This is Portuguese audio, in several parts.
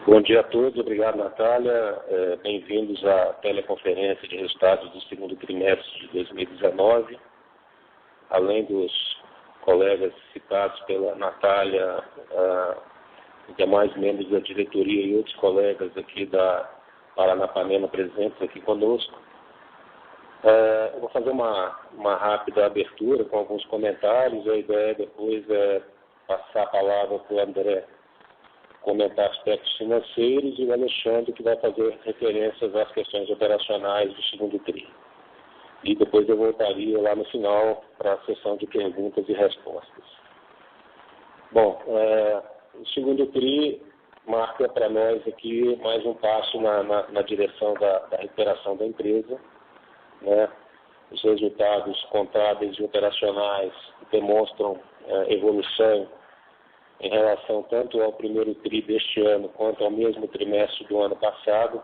Bom dia a todos, obrigado Natália, bem-vindos à teleconferência de resultados do segundo trimestre de 2019. Além dos colegas citados pela Natália, demais membros da diretoria e outros colegas aqui da Paranapanema presentes aqui conosco, eu vou fazer uma rápida abertura com alguns comentários. A ideia depois é passar a palavra para o André comentar aspectos financeiros e o Alexandre que vai fazer referências às questões operacionais do segundo TRI. E depois eu voltaria lá no final para a sessão de perguntas e respostas. Bom, o segundo TRI marca para nós aqui mais um passo na direção da recuperação da empresa, né? Os resultados contábeis e operacionais demonstram evolução em relação tanto ao primeiro TRI deste ano quanto ao mesmo trimestre do ano passado,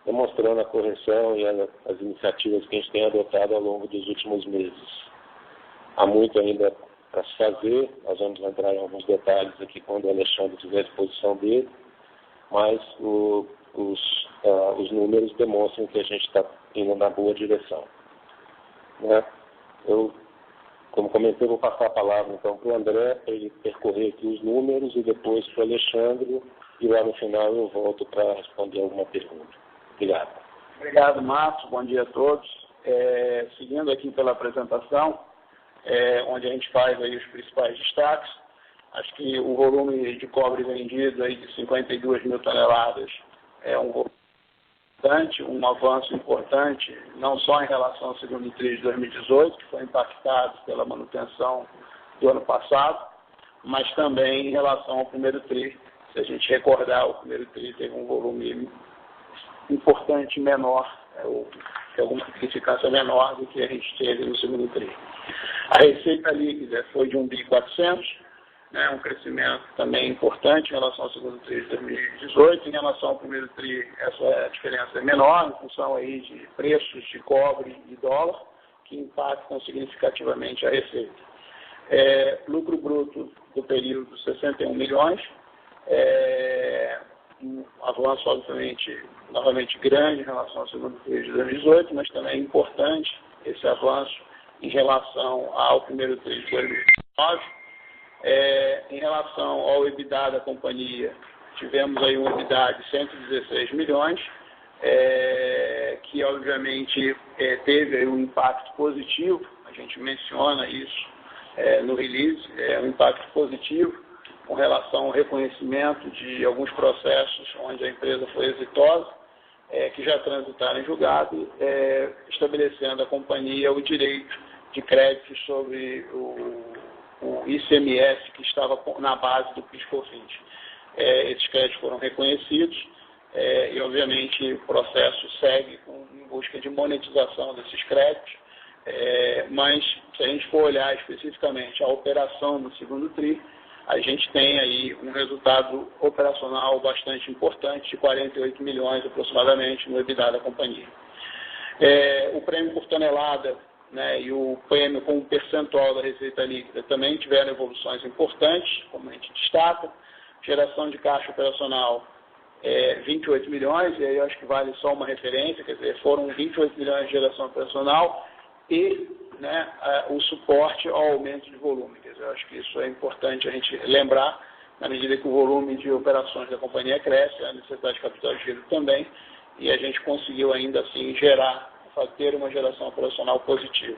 demonstrando a correção e as iniciativas que a gente tem adotado ao longo dos últimos meses. Há muito ainda para se fazer, nós vamos entrar em alguns detalhes aqui quando o Alexandre tiver à disposição dele, mas os números demonstram que a gente está indo na boa direção, né? Eu, como comentei, vou passar a palavra então para o André, para ele percorrer aqui os números e depois para o Alexandre, e lá no final eu volto para responder alguma pergunta. Obrigado. Obrigado, Márcio. Bom dia a todos. Seguindo aqui pela apresentação, onde a gente faz aí os principais destaques, acho que o volume de cobre vendido aí de 52 mil toneladas é um volume importante, um avanço importante, não só em relação ao segundo TRI de 2018, que foi impactado pela manutenção do ano passado, mas também em relação ao primeiro TRI. Se a gente recordar, o primeiro TRI teve um volume importante menor, que alguma significância menor do que a gente teve no segundo TRI. A receita líquida foi de 1.400 bi, né, um crescimento também importante em relação ao segundo TRI de 2018. Em relação ao primeiro TRI, essa diferença é menor, em função aí de preços de cobre e dólar, que impactam significativamente a receita. Lucro bruto do período, 61 milhões, um avanço, obviamente, novamente grande em relação ao segundo TRI de 2018, mas também importante esse avanço em relação ao primeiro TRI de 2019. Em relação ao EBITDA da companhia, tivemos aí um EBITDA de 116 milhões, que obviamente teve aí um impacto positivo, a gente menciona isso no release, um impacto positivo com relação ao reconhecimento de alguns processos onde a empresa foi exitosa, que já transitaram em julgado, estabelecendo à companhia o direito de crédito sobre o ICMS que estava na base do PIS/COFINS. Esses créditos foram reconhecidos e, obviamente, o processo segue em busca de monetização desses créditos, mas se a gente for olhar especificamente a operação no segundo TRI, a gente tem aí um resultado operacional bastante importante, de 48 milhões aproximadamente no EBITDA da companhia. O prêmio por tonelada, né, e o prêmio como percentual da receita líquida também tiveram evoluções importantes, como a gente destaca. Geração de caixa operacional 28 milhões, e aí eu acho que vale só uma referência, quer dizer, foram 28 milhões de geração operacional e, né, o suporte ao aumento de volume. Quer dizer, eu acho que isso é importante a gente lembrar, na medida que o volume de operações da companhia cresce, a necessidade de capital de giro também, e a gente conseguiu ainda assim ter uma geração operacional positiva.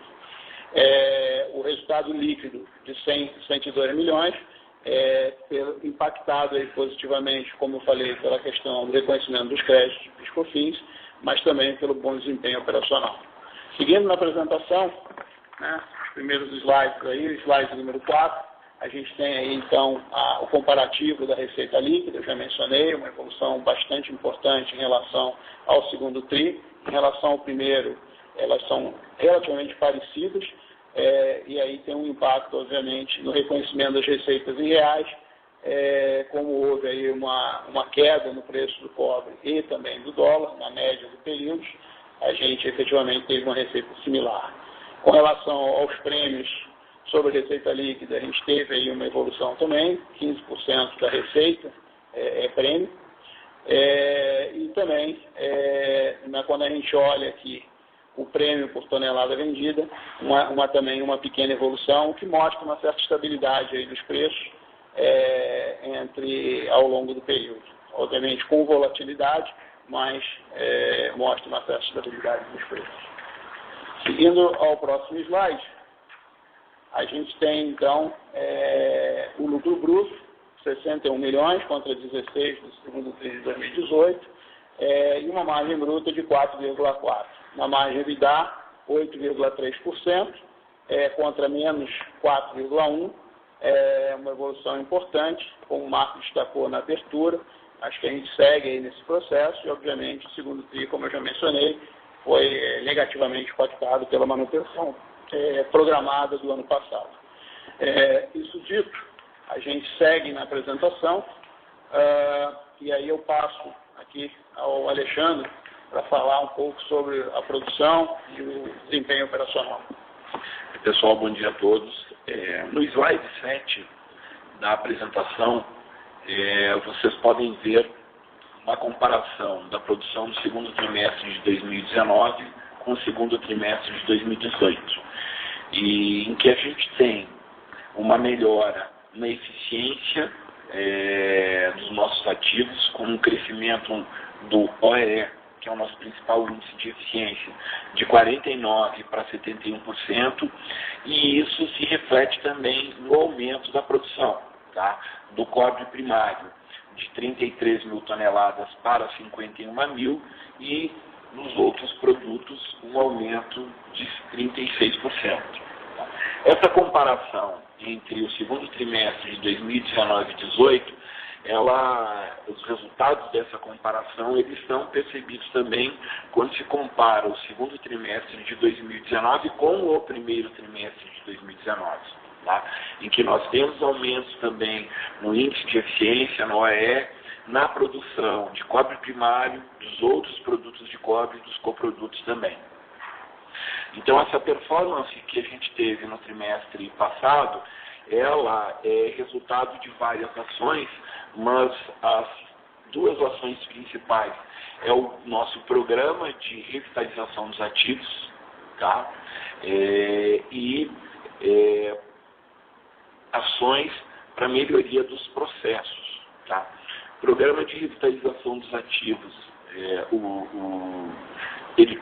O resultado líquido de 102 milhões, impactado aí positivamente, como eu falei, pela questão do reconhecimento dos créditos de PIS/COFINS, mas também pelo bom desempenho operacional. Seguindo na apresentação, né, os primeiros slides aí, o slide número 4, a gente tem aí então o comparativo da receita líquida, eu já mencionei, uma evolução bastante importante em relação ao segundo TRI. Em relação ao primeiro, elas são relativamente parecidas, e aí tem um impacto, obviamente, no reconhecimento das receitas em reais, como houve aí uma queda no preço do cobre e também do dólar, na média do período, a gente efetivamente teve uma receita similar. Com relação aos prêmios sobre a receita líquida, a gente teve aí uma evolução também, 15% da receita é prêmio. E também, quando a gente olha aqui o prêmio por tonelada vendida, também uma pequena evolução, que mostra uma certa estabilidade aí dos preços ao longo do período. Obviamente com volatilidade, mas mostra uma certa estabilidade dos preços. Seguindo ao próximo slide, a gente tem então o lucro bruto, 61 milhões contra 16 do segundo tri de 2018, e uma margem bruta de 4,4%. Na margem EBITDA, 8,3%, contra menos 4,1%, uma evolução importante, como o Marco destacou na abertura. Acho que a gente segue aí nesse processo e, obviamente, o segundo tri, como eu já mencionei, foi negativamente impactado pela manutenção programada do ano passado. Isso dito, a gente segue na apresentação e aí eu passo aqui ao Alexandre para falar um pouco sobre a produção e o desempenho operacional. Pessoal, bom dia a todos. No slide 7 da apresentação, vocês podem ver uma comparação da produção do segundo trimestre de 2019 com o segundo trimestre de 2018, e em que a gente tem uma melhora na eficiência dos nossos ativos, com um crescimento do OEE, que é o nosso principal índice de eficiência, de 49% para 71%, e isso se reflete também no aumento da produção, tá? Do cobre primário, de 33 mil toneladas para 51 mil, e nos outros produtos um aumento de 36%. Tá? Essa comparação entre o segundo trimestre de 2019 e 2018, os resultados dessa comparação, eles são percebidos também quando se compara o segundo trimestre de 2019 com o primeiro trimestre de 2019, tá? Em que nós temos aumentos também no índice de eficiência, no OEE, na produção de cobre primário, dos outros produtos de cobre e dos coprodutos também. Então, essa performance que a gente teve no trimestre passado, ela é resultado de várias ações, mas as duas ações principais é o nosso programa de revitalização dos ativos, tá? E ações para melhoria dos processos, tá? O programa de revitalização dos ativos, ele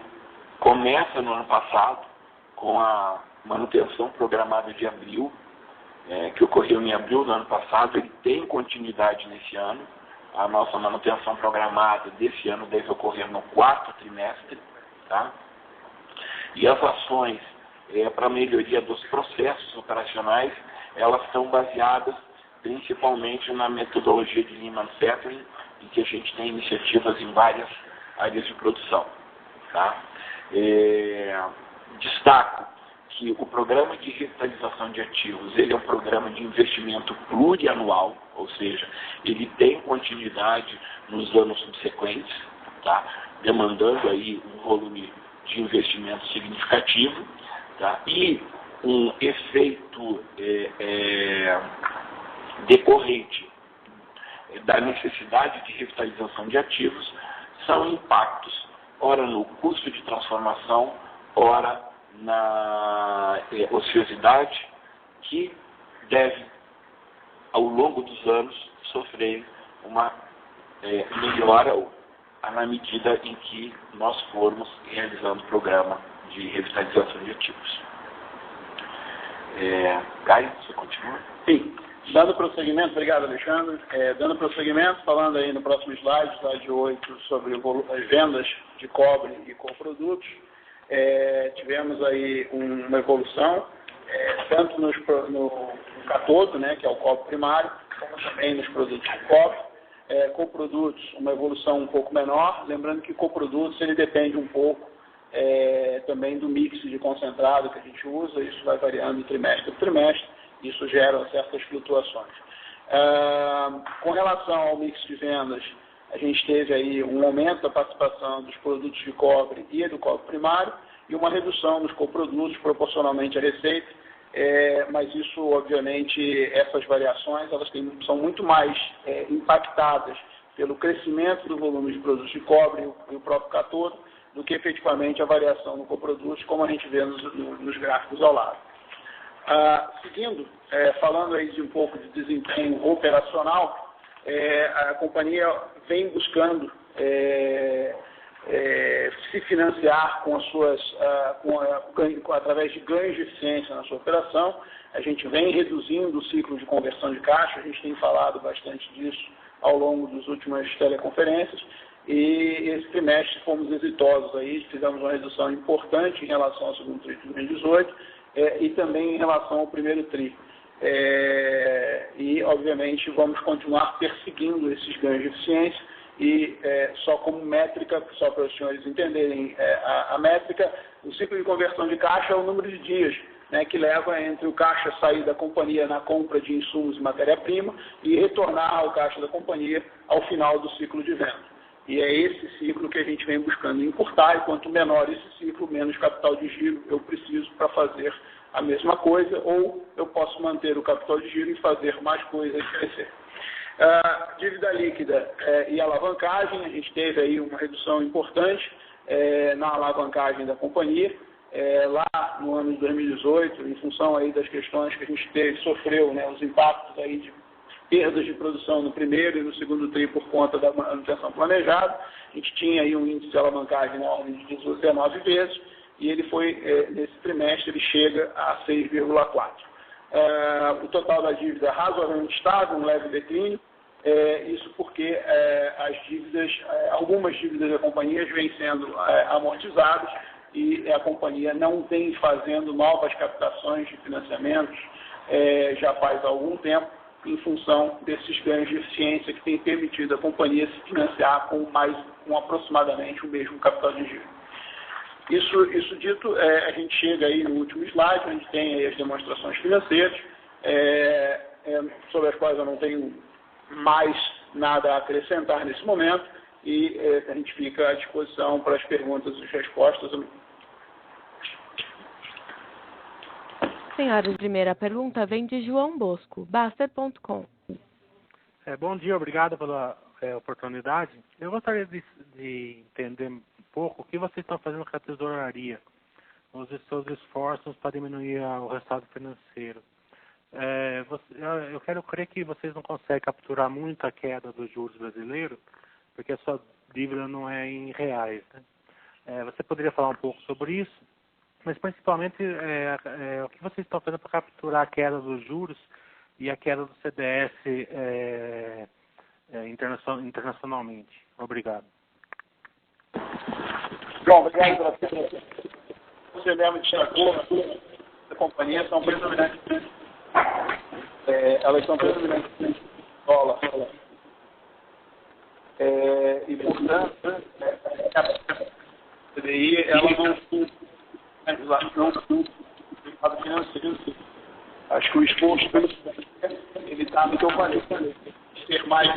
começa no ano passado com a manutenção programada de abril, que ocorreu em abril do ano passado. Ele tem continuidade nesse ano. A nossa manutenção programada desse ano deve ocorrer no quarto trimestre, tá? E as ações para melhoria dos processos operacionais, elas estão baseadas principalmente na metodologia de Lean Manufacturing, em que a gente tem iniciativas em várias áreas de produção, tá? Destaco que o programa de revitalização de ativos, ele é um programa de investimento plurianual, ou seja, ele tem continuidade nos anos subsequentes, tá? Demandando aí um volume de investimento significativo, tá? E um efeito decorrente da necessidade de revitalização de ativos são impactos, ora no custo de transformação, ora na ociosidade, que deve, ao longo dos anos, sofrer uma melhora na medida em que nós formos realizando o programa de revitalização de ativos. Caio, você continua? Sim. Dando prosseguimento, obrigado, Alexandre. Dando prosseguimento, falando aí no próximo slide 8, sobre as vendas de cobre e coprodutos. Tivemos aí uma evolução, tanto no catodo, né, que é o cobre primário, como também nos produtos de cobre. Coprodutos, uma evolução um pouco menor, lembrando que coprodutos ele depende um pouco também do mix de concentrado que a gente usa, isso vai variando trimestre a trimestre, isso gera certas flutuações. Com relação ao mix de vendas, a gente teve aí um aumento da participação dos produtos de cobre e do cobre primário e uma redução dos coprodutos proporcionalmente à receita, mas isso, obviamente, essas variações elas são muito mais impactadas pelo crescimento do volume de produtos de cobre e o próprio cátodo, do que efetivamente a variação no coprodutos, como a gente vê nos gráficos ao lado. Seguindo, falando aí de um pouco de desempenho operacional, a companhia vem buscando se financiar com as suas, através de ganhos de eficiência na sua operação. A gente vem reduzindo o ciclo de conversão de caixa, a gente tem falado bastante disso ao longo das últimas teleconferências, e esse trimestre fomos exitosos aí, fizemos uma redução importante em relação ao segundo tri de 2018 e também em relação ao primeiro tri. E, obviamente, vamos continuar perseguindo esses ganhos de eficiência e só como métrica, só para os senhores entenderem a métrica, o ciclo de conversão de caixa é o número de dias, né, que leva entre o caixa sair da companhia na compra de insumos e matéria-prima e retornar ao caixa da companhia ao final do ciclo de venda. E é esse ciclo que a gente vem buscando encurtar, e quanto menor esse ciclo, menos capital de giro eu preciso para fazer a mesma coisa, ou eu posso manter o capital de giro e fazer mais coisas crescer. Dívida líquida e alavancagem, a gente teve aí uma redução importante na alavancagem da companhia. Lá no ano de 2018, em função aí das questões que a gente sofreu, né, os impactos aí de perdas de produção no primeiro e no segundo tri por conta da manutenção planejada, a gente tinha aí um índice de alavancagem na ordem de 19 vezes, e ele foi, nesse trimestre, ele chega a 6,4. O total da dívida é razoavelmente estável, um leve declínio, isso porque as dívidas, algumas dívidas da companhia vêm sendo amortizadas e a companhia não vem fazendo novas captações de financiamentos já faz algum tempo, em função desses ganhos de eficiência que tem permitido a companhia se financiar com aproximadamente o mesmo capital de giro. Isso dito, a gente chega aí no último slide, onde tem aí as demonstrações financeiras, sobre as quais eu não tenho mais nada a acrescentar nesse momento, e a gente fica à disposição para as perguntas e respostas. Senhora, a primeira pergunta vem de João Bosco, Baster.com. Bom dia, obrigado pela oportunidade. Eu gostaria de entender um pouco o que vocês estão fazendo com a tesouraria, os seus esforços para diminuir o resultado financeiro. Eu quero crer que vocês não conseguem capturar muito a queda dos juros brasileiros, porque a sua dívida não é em reais, né? Você poderia falar um pouco sobre isso? Mas principalmente o que vocês estão fazendo para capturar a queda dos juros e a queda do CDS internacionalmente. Obrigado. João, obrigado pela pergunta. Você mesmo destacou, a companhia são predominantes, elas são predominantes em dólar. E, portanto, a CDI, ela não financeiro. Acho que o esforço ele está no que eu falei, ter mais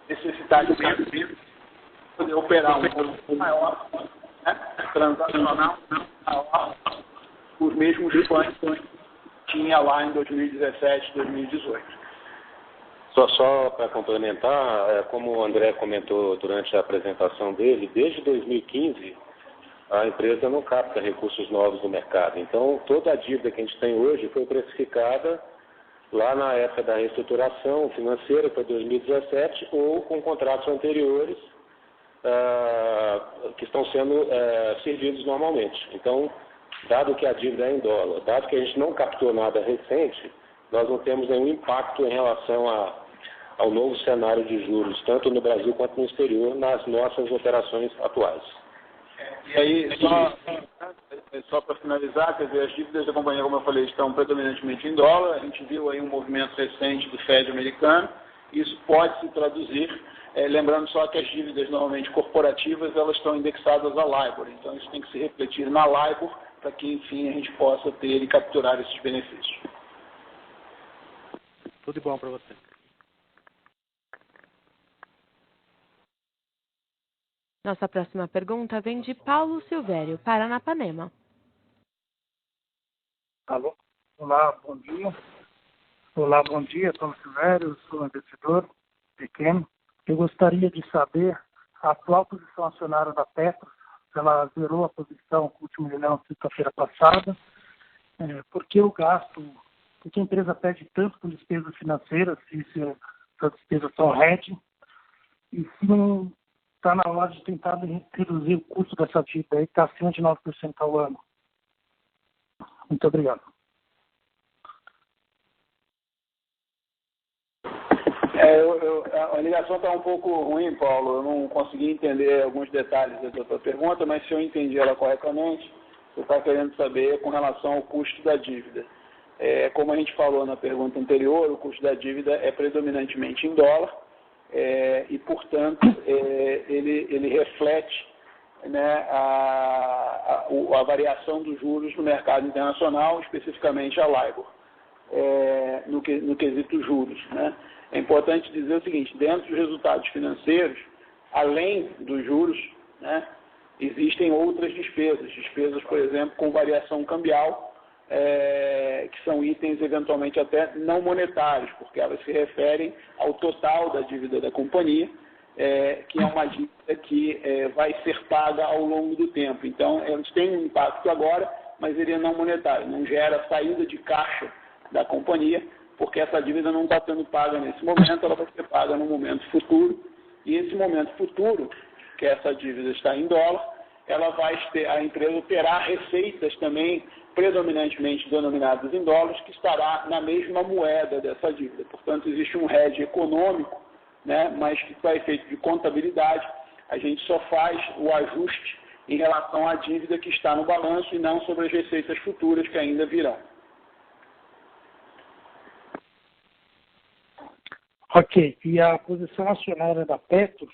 necessidade de poder operar um volume maior, né, transacional maior, os mesmos planos que tinha lá em 2017, 2018. Só para complementar, como o André comentou durante a apresentação dele, desde 2015 a empresa não capta recursos novos no mercado. Então, toda a dívida que a gente tem hoje foi precificada lá na época da reestruturação financeira, para 2017, ou com contratos anteriores que estão sendo servidos normalmente. Então, dado que a dívida é em dólar, dado que a gente não captou nada recente, nós não temos nenhum impacto em relação ao novo cenário de juros, tanto no Brasil quanto no exterior, nas nossas operações atuais. E aí, só para finalizar, quer dizer, as dívidas da companhia, como eu falei, estão predominantemente em dólar. A gente viu aí um movimento recente do Fed americano. Isso pode se traduzir, lembrando só que as dívidas normalmente corporativas, elas estão indexadas a LIBOR. Então, isso tem que se refletir na LIBOR para que, enfim, a gente possa ter e capturar esses benefícios. Tudo de bom para você. Nossa próxima pergunta vem de Paulo Silvério, Paranapanema. Alô? Olá, bom dia. Olá, bom dia, Paulo Silvério, sou um investidor pequeno. Eu gostaria de saber a atual posição acionária da Petros, ela zerou a posição com o último leilão sexta-feira passada, porque o gasto, porque a empresa pede tanto por despesas financeiras, se essas despesas são hedge, e se não está na hora de tentar reduzir o custo dessa dívida aí, que está acima de 9% ao ano. Muito obrigado. A ligação está um pouco ruim, Paulo. Eu não consegui entender alguns detalhes da tua pergunta, mas se eu entendi ela corretamente, você está querendo saber com relação ao custo da dívida. Como a gente falou na pergunta anterior, o custo da dívida é predominantemente em dólar e, portanto, ele reflete, né, a variação dos juros no mercado internacional, especificamente a LIBOR, no quesito juros, né? É importante dizer o seguinte: dentro dos resultados financeiros, além dos juros, né, existem outras despesas, por exemplo, com variação cambial, que são itens eventualmente até não monetários, porque elas se referem ao total da dívida da companhia, que é uma dívida que vai ser paga ao longo do tempo. Então, eles têm um impacto agora, mas ele é não monetário, não gera saída de caixa da companhia, porque essa dívida não está sendo paga nesse momento, ela vai ser paga no momento futuro, e esse momento futuro, que essa dívida está em dólar, a empresa terá receitas também predominantemente denominadas em dólares, que estará na mesma moeda dessa dívida. Portanto, existe um hedge econômico, né, mas que para efeito de contabilidade, a gente só faz o ajuste em relação à dívida que está no balanço e não sobre as receitas futuras que ainda virão. Ok, e a posição acionária da Petros,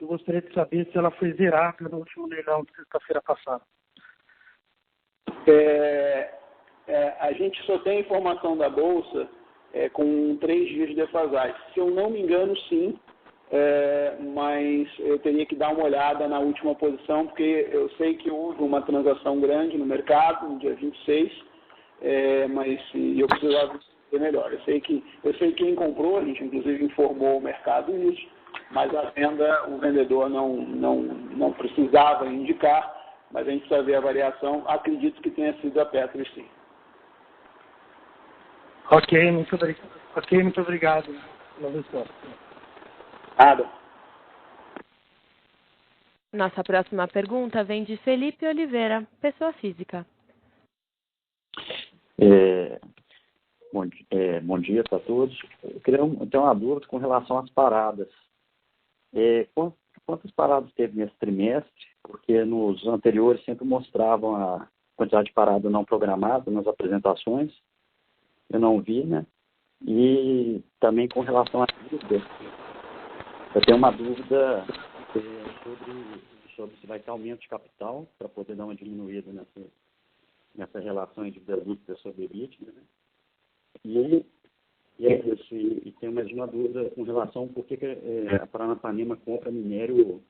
eu gostaria de saber se ela foi zerada no último leilão de sexta-feira passada. A gente só tem informação da Bolsa com 3 dias de defasagem. Se eu não me engano, sim, mas eu teria que dar uma olhada na última posição, porque eu sei que houve uma transação grande no mercado, no dia 26, mas eu precisava ver melhor. Eu sei quem comprou, a gente inclusive informou o mercado nisso, mas a venda, o vendedor não precisava indicar, mas a gente precisa ver a variação. Acredito que tenha sido a Petros, sim. Ok, muito obrigado pela resposta. Nada. Nossa próxima pergunta vem de Felipe Oliveira, pessoa física. Bom dia para todos. Eu queria ter uma dúvida com relação às paradas. Quantas paradas teve nesse trimestre? Porque nos anteriores sempre mostravam a quantidade de parada não programada nas apresentações. Eu não vi, né? E também com relação à dívida, eu tenho uma dúvida sobre se vai ter aumento de capital para poder dar uma diminuída nessa relação de dívida líquida sobre EBITDA, né? E é isso. E tenho mais uma dúvida com relação a por que a Paranapanema compra minério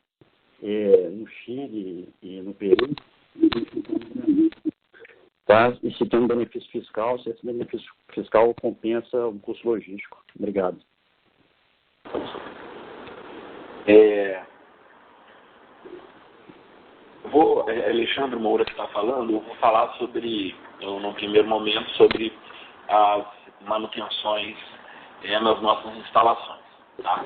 no Chile e no Peru. Tá? E se tem um benefício fiscal, se esse benefício fiscal compensa o custo logístico. Obrigado. Alexandre Moura que está falando, eu vou falar no primeiro momento, sobre as manutenções nas nossas instalações. Tá?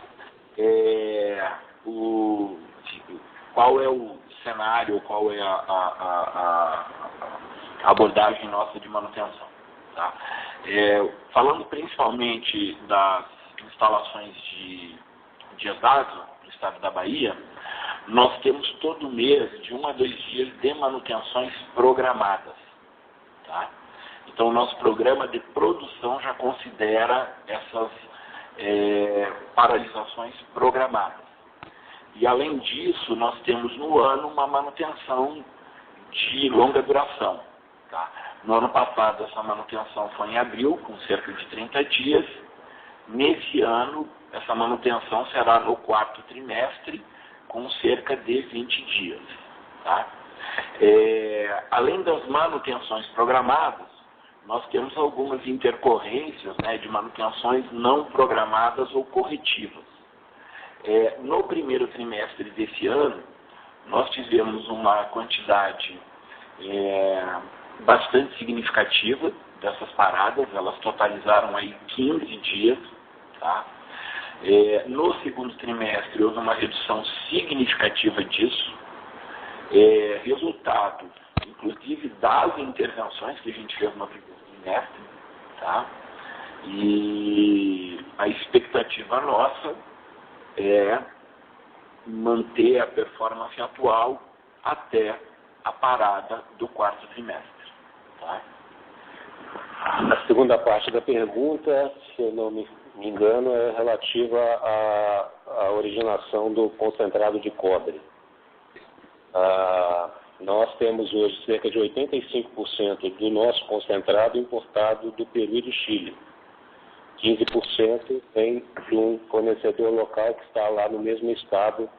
Qual é o cenário, qual é a abordagem nossa de manutenção? Tá? Falando principalmente das instalações de Exasa, no estado da Bahia, nós temos todo mês, de 1 a 2 dias, de manutenções programadas. Tá? Então, o nosso programa de produção já considera essas paralisações programadas. E, além disso, nós temos no ano uma manutenção de longa duração. Tá? No ano passado, essa manutenção foi em abril, com cerca de 30 dias. Nesse ano, essa manutenção será no 4º trimestre, com cerca de 20 dias. Tá? Além das manutenções programadas, nós temos algumas intercorrências, né, de manutenções não programadas ou corretivas. No primeiro trimestre desse ano, nós tivemos uma quantidade bastante significativa dessas paradas, elas totalizaram aí 15 dias, tá? No segundo trimestre houve uma redução significativa disso, resultado, inclusive, das intervenções que a gente fez no primeiro trimestre, tá? E a expectativa nossa é manter a performance atual até a parada do quarto trimestre, tá? A segunda parte da pergunta, se eu não me engano, é relativa à originação do concentrado de cobre. Nós temos hoje cerca de 85% do nosso concentrado importado do Peru e do Chile. 15% vem de um fornecedor local que está lá no mesmo estado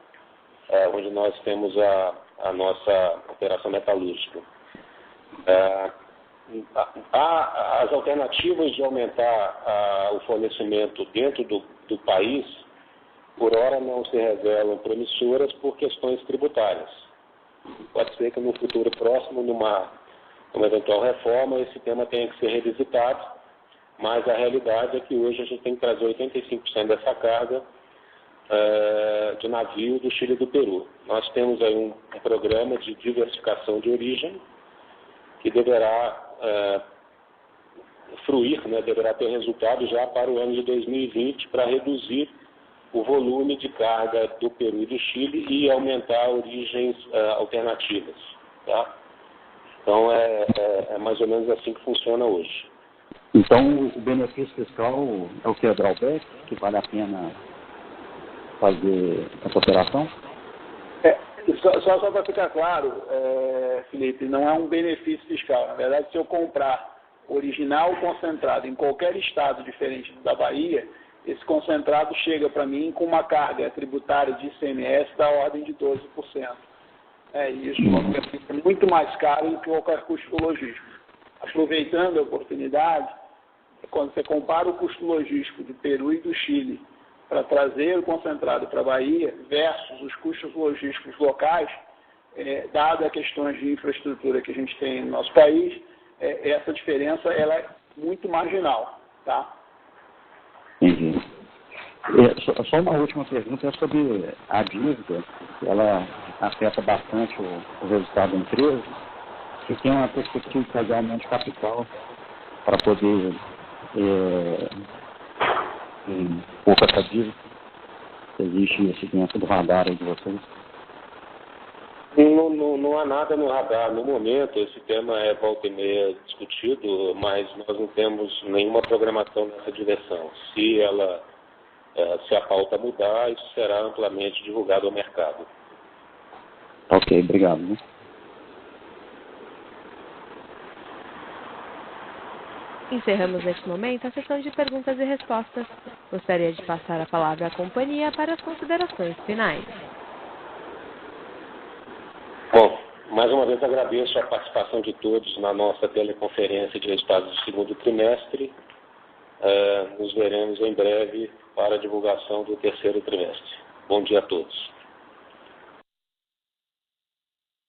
onde nós temos a nossa operação metalúrgica. As alternativas de aumentar o fornecimento dentro do país, por hora, não se revelam promissoras por questões tributárias. Pode ser que no futuro próximo, numa eventual reforma, esse tema tenha que ser revisitado, mas a realidade é que hoje a gente tem que trazer 85% dessa carga de navio do Chile e do Peru. Nós temos aí um programa de diversificação de origem que deverá fruir, deverá ter resultado já para o ano de 2020 para reduzir o volume de carga do Peru e do Chile e aumentar origens alternativas. Tá? Então, é mais ou menos assim que funciona hoje. Então, o benefício fiscal é o que? É drawback, que vale a pena fazer essa operação? Só para ficar claro, Felipe, não é um benefício fiscal. Na verdade, se eu comprar original concentrado em qualquer estado diferente da Bahia, esse concentrado chega para mim com uma carga tributária de ICMS da ordem de 12%. Isso é muito mais caro do que qualquer custo logístico. Aproveitando a oportunidade, quando você compara o custo logístico do Peru e do Chile para trazer o concentrado para a Bahia versus os custos logísticos locais, dada as questões de infraestrutura que a gente tem no nosso país, essa diferença ela é muito marginal, tá? Entendi. Só uma última pergunta é sobre a dívida. Ela afeta bastante o resultado da empresa. Você tem uma perspectiva de fazer aumento de capital para poder pouco essa dívida? Existe isso dentro do radar aí de vocês? Não há nada no radar. No momento, esse tema é volta e meia discutido, mas nós não temos nenhuma programação nessa direção. Se a pauta mudar, isso será amplamente divulgado ao mercado. Ok, obrigado. Encerramos neste momento a sessão de perguntas e respostas. Gostaria de passar a palavra à companhia para as considerações finais. Bom, mais uma vez agradeço a participação de todos na nossa teleconferência de resultados do segundo trimestre. Nos veremos em breve para a divulgação do terceiro trimestre. Bom dia a todos.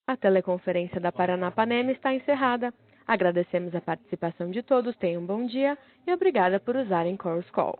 A teleconferência da Paranapanema está encerrada. Agradecemos a participação de todos, tenham um bom dia e obrigada por usarem Chorus Call.